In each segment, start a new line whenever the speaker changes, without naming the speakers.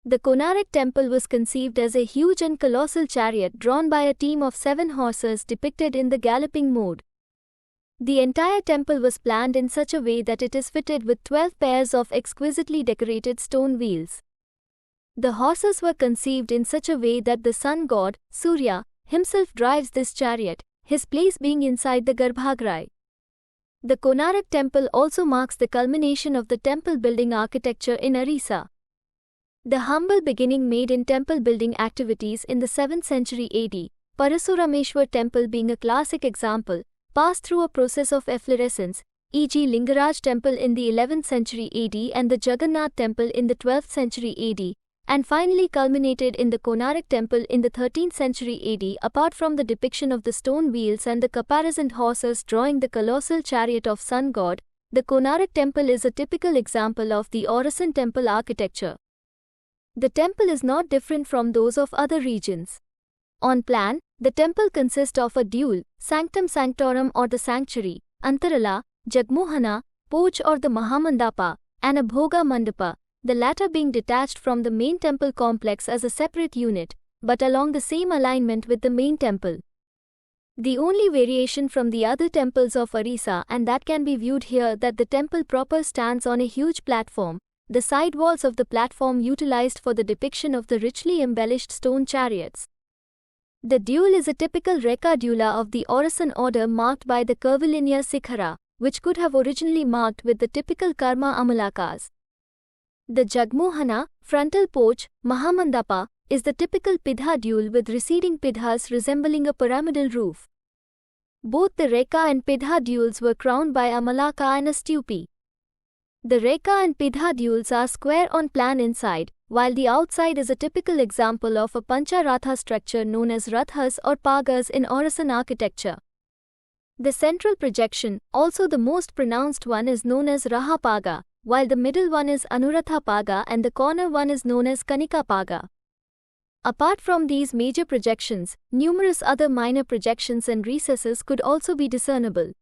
The Konarak Temple was conceived as a huge and colossal chariot drawn by a team of 7 horses depicted in the galloping mode. The entire temple was planned in such a way that it is fitted with 12 pairs of exquisitely decorated stone wheels. The horses were conceived in such a way that the sun god, Surya, himself drives this chariot, his place being inside the garbhagriha. The Konarak Temple also marks the culmination of the temple building architecture in Orissa. The humble beginning made in temple building activities in the 7th century AD, Parasuramesvara Temple being a classic example, passed through a process of efflorescence, e.g. Lingaraj Temple in the 11th century AD and the Jagannath Temple in the 12th century AD, and finally culminated in the Konarak Temple in the 13th century AD. Apart from the depiction of the stone wheels and the caparisoned horses drawing the colossal chariot of sun god, the Konarak Temple is a typical example of the Orissa temple architecture. The temple is not different from those of other regions. On plan, the temple consists of a dual, sanctum sanctorum or the sanctuary, antarala, jagmohana, porch or the mahamandapa, and a bhoga mandapa, the latter being detached from the main temple complex as a separate unit, but along the same alignment with the main temple. The only variation from the other temples of Orissa and that can be viewed here that the temple proper stands on a huge platform, the side walls of the platform utilized for the depiction of the richly embellished stone chariots. The dual is a typical Rekha Dula of the Orissan order marked by the curvilinear Sikhara, which could have originally marked with the typical Karma Amalakas. The Jagmohana, frontal porch, Mahamandapa, is the typical Pidha dual with receding Pidhas resembling a pyramidal roof. Both the Rekha and Pidha duals were crowned by a Malaka and a stupi. The Rekha and Pidha duals are square on plan inside, while the outside is a typical example of a Pancharatha structure known as Rathas or Pagas in Orissan architecture. The central projection, also the most pronounced one, is known as Raha Paga, while the middle one is Anuratha Paga and the corner one is known as Kanika Paga. Apart from these major projections, numerous other minor projections and recesses could also be discernible.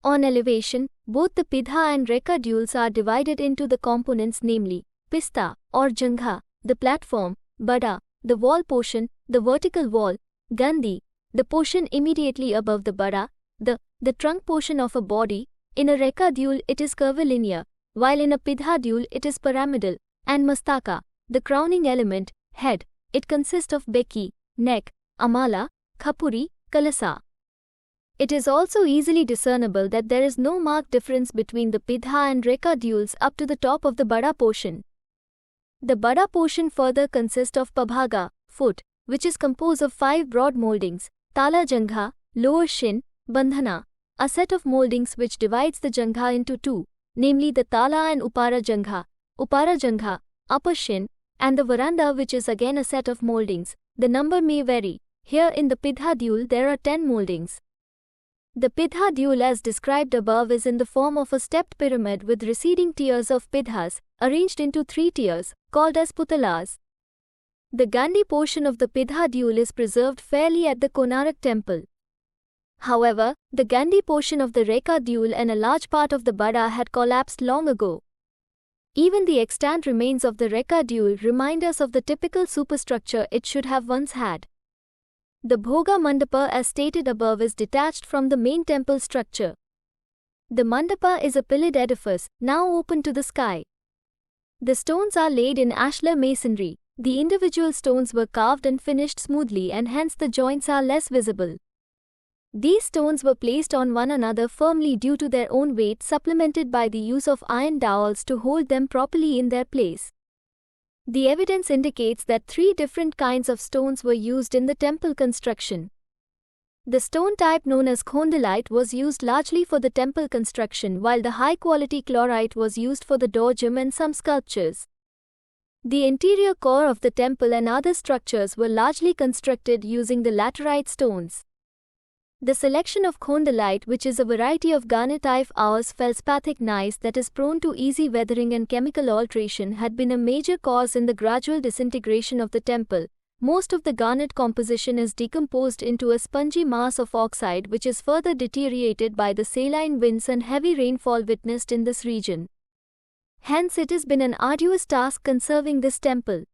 On elevation, both the Pidha and Rekha duals are divided into the components, namely Pista or Jangha, the platform, Bada, the wall portion, the vertical wall, Gandhi, the portion immediately above the Bada, the trunk portion of a body. In a Rekha dual it is curvilinear, while in a Pidha dual it is pyramidal, and Mastaka, the crowning element, head. It consists of Beki, neck, Amala, Khapuri, Kalasa. It is also easily discernible that there is no marked difference between the Pidha and Rekha duals up to the top of the Bada portion. The Bada portion further consists of Pabhaga, foot, which is composed of 5 broad moldings, Tala Jangha, lower shin, Bandhana, a set of moldings which divides the Jangha into 2, namely the Tala and Upara Jangha, upper shin, and the Veranda, which is again a set of moldings. The number may vary. Here in the Pidha dual there are 10 moldings. The Pidha dual as described above is in the form of a stepped pyramid with receding tiers of Pidhas, arranged into 3 tiers, called as Putalas. The Gandhi portion of the Pidha dual is preserved fairly at the Konarak Temple. However, the Gandhi portion of the Rekha dual and a large part of the Bada had collapsed long ago. Even the extant remains of the Rekha dual remind us of the typical superstructure it should have once had. The Bhoga Mandapa as stated above is detached from the main temple structure. The Mandapa is a pillared edifice, now open to the sky. The stones are laid in ashlar masonry. The individual stones were carved and finished smoothly and hence the joints are less visible. These stones were placed on one another firmly due to their own weight, supplemented by the use of iron dowels to hold them properly in their place. The evidence indicates that 3 different kinds of stones were used in the temple construction. The stone type known as khondalite was used largely for the temple construction, while the high-quality chlorite was used for the dorjum and some sculptures. The interior core of the temple and other structures were largely constructed using the laterite stones. The selection of khondalite, which is a variety of garnet-type ours feldspathic gneiss that is prone to easy weathering and chemical alteration, had been a major cause in the gradual disintegration of the temple. Most of the garnet composition is decomposed into a spongy mass of oxide, which is further deteriorated by the saline winds and heavy rainfall witnessed in this region. Hence it has been an arduous task conserving this temple.